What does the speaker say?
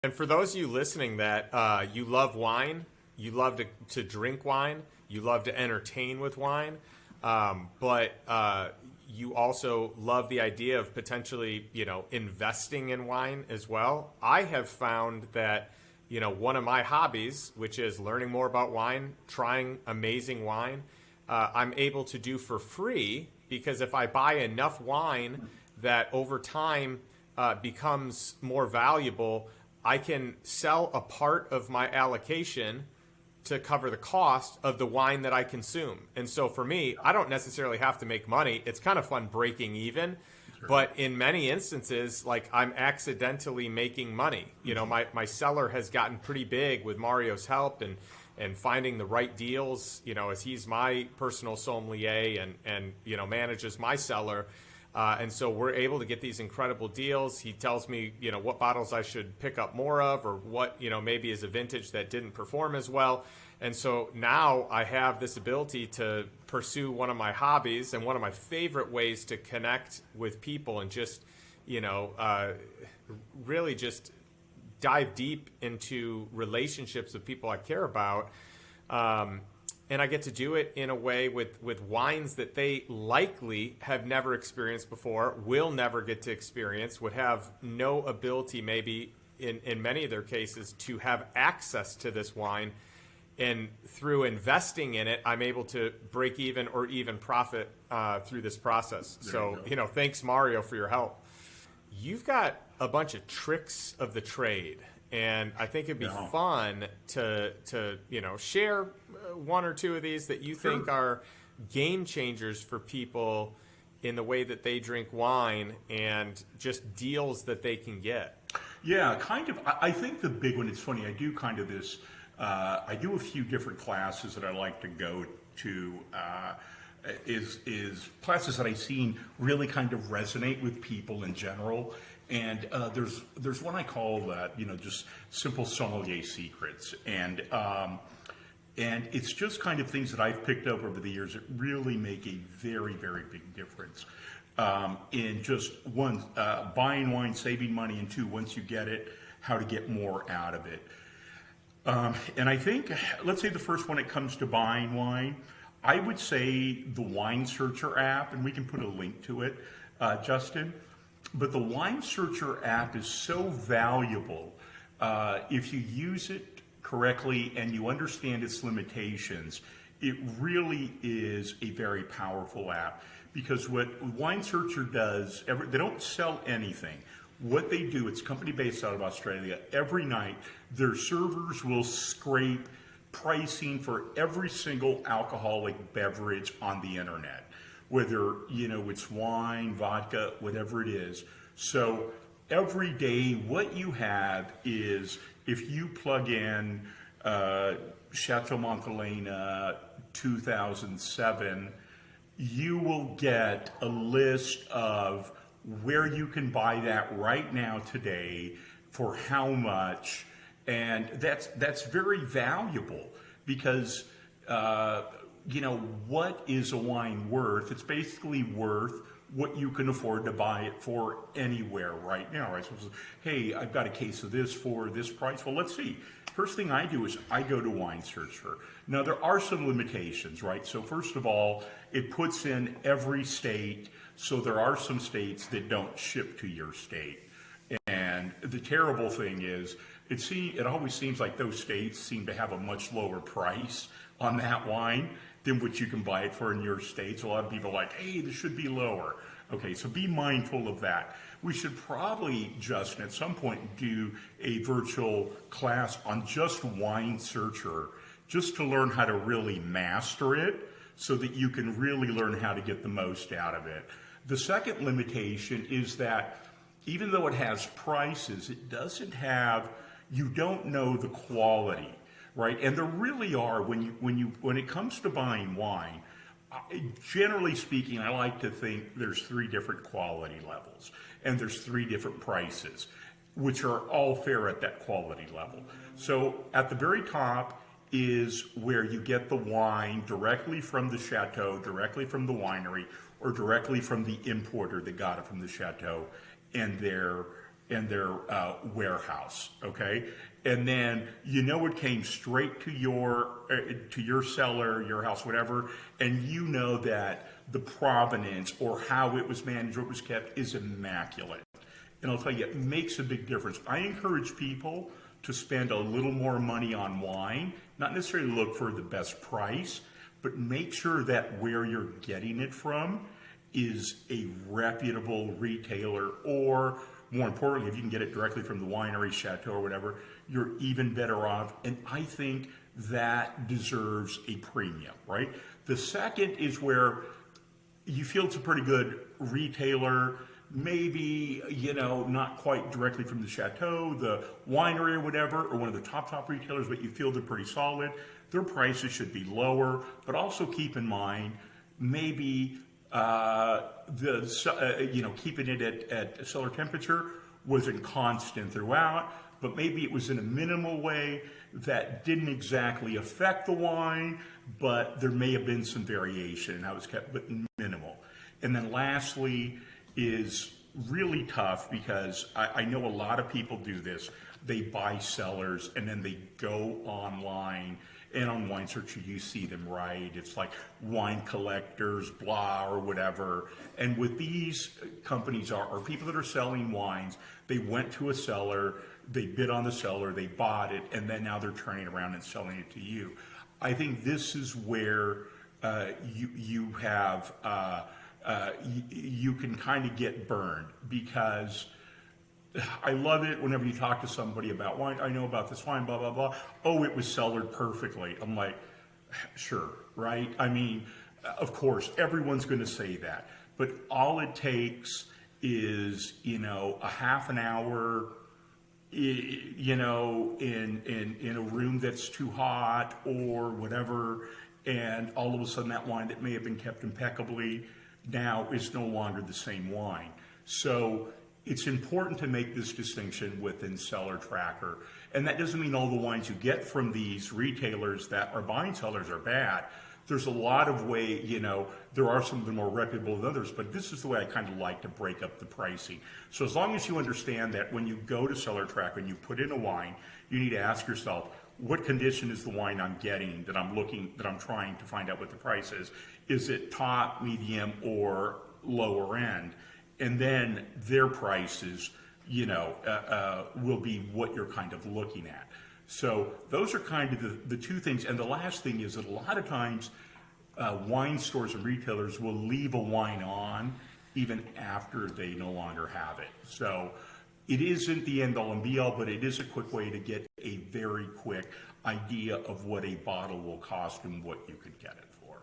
And for those of you listening that you love wine, you love to drink wine, you love to entertain with wine, but you also love the idea of potentially, investing in wine as well. I have found that, one of my hobbies, which is learning more about wine, trying amazing wine, I'm able to do for free, because if I buy enough wine that over time becomes more valuable, I can sell a part of my allocation to cover the cost of the wine that I consume. And so for me, I don't necessarily have to make money. It's kind of fun breaking even. Sure. But in many instances, like, I'm accidentally making money. My cellar has gotten pretty big with Mario's help and finding the right deals, as he's my personal sommelier and manages my cellar. And so we're able to get these incredible deals. He tells me, what bottles I should pick up more of, or what, maybe is a vintage that didn't perform as well. And so now I have this ability to pursue one of my hobbies and one of my favorite ways to connect with people and just, really just dive deep into relationships with people I care about. And I get to do it in a way with wines that they likely have never experienced before, will never get to experience, would have no ability maybe in many of their cases to have access to this wine. And through investing in it, I'm able to break even or even profit through this process. So, thanks, Mario, for your help. You've got a bunch of tricks of the trade. And I think it'd be fun to share one or two of these that you think are game changers for people in the way that they drink wine and just deals that they can get. Yeah, kind of. I think the big one, it's funny, I do kind of this, I do a few different classes that I like to go to, is classes that I've seen really kind of resonate with people in general. And there's one I call just simple sommelier secrets, and it's just kind of things that I've picked up over the years that really make a very, very big difference in just one, buying wine, saving money, and two, once you get it, how to get more out of it. And I think, let's say the first one, it comes to buying wine, I would say the Wine Searcher app, and we can put a link to it, Justin. But the Wine Searcher app is so valuable if you use it correctly and you understand its limitations. It really is a very powerful app, because what Wine Searcher does, they don't sell anything. What they do, it's a company based out of Australia. Every night, their servers will scrape pricing for every single alcoholic beverage on the internet. Whether, it's wine, vodka, whatever it is. So every day, what you have is, if you plug in Chateau Montelena 2007, you will get a list of where you can buy that right now today, for how much, and that's very valuable, because what is a wine worth? It's basically worth what you can afford to buy it for anywhere right now, right? So, hey, I've got a case of this for this price. Well, let's see. First thing I do is I go to Wine Searcher. Now, there are some limitations, right? So first of all, it puts in every state. So there are some states that don't ship to your state. And the terrible thing is, it always seems like those states seem to have a much lower price on that wine than what you can buy it for in your state. So a lot of people are like, hey, this should be lower. Okay, so be mindful of that. We should probably, Justin, at some point do a virtual class on just Wine Searcher, just to learn how to really master it, so that you can really learn how to get the most out of it. The second limitation is that even though it has prices, it doesn't have, you don't know the quality, right? And there really are, when it comes to buying wine, generally speaking, I like to think there's 3 different quality levels, and there's 3 different prices, which are all fair at that quality level. So at the very top is where you get the wine directly from the chateau, directly from the winery, or directly from the importer that got it from the chateau, and their and their warehouse, okay? And then it came straight to your cellar, your house, whatever, and you know that the provenance or how it was managed or it was kept is immaculate. And I'll tell you, it makes a big difference. I encourage people to spend a little more money on wine, not necessarily look for the best price, but make sure that where you're getting it from is a reputable retailer, or more importantly, if you can get it directly from the winery, chateau, or whatever, you're even better off. And I think that deserves a premium, right? The second is where you feel it's a pretty good retailer, maybe, not quite directly from the chateau, the winery or whatever, or one of the top retailers, but you feel they're pretty solid. Their prices should be lower, but also keep in mind, maybe keeping it at cellar temperature wasn't constant throughout, but maybe it was in a minimal way that didn't exactly affect the wine, but there may have been some variation in how it was kept, but minimal. And then lastly is really tough, because I know a lot of people do this. They buy cellars and then they go online, and on Wine Searcher you see them, right? It's like wine collectors, blah, or whatever. And with these companies are people that are selling wines. They went to a cellar, they bid on the cellar, they bought it, and then now they're turning around and selling it to you. I think this is where you can kind of get burned, because I love it whenever you talk to somebody about wine. I know about this wine, blah, blah, blah. Oh, it was cellared perfectly. I'm like, sure, right? I mean, of course, everyone's going to say that. But all it takes is, a half an hour, in a room that's too hot or whatever, and all of a sudden that wine that may have been kept impeccably now is no longer the same wine. So it's important to make this distinction within Cellar Tracker. And that doesn't mean all the wines you get from these retailers that are buying cellars are bad. There's a lot of there are some of the more reputable than others, but this is the way I kind of like to break up the pricing. So as long as you understand that when you go to Cellar Tracker and you put in a wine, you need to ask yourself, what condition is the wine I'm getting that I'm trying to find out what the price is? Is it top, medium, or lower end? And then their prices, will be what you're kind of looking at. So those are kind of the two things. And the last thing is that a lot of times wine stores and retailers will leave a wine on even after they no longer have it. So it isn't the end all and be all, but it is a quick way to get a very quick idea of what a bottle will cost and what you could get it for.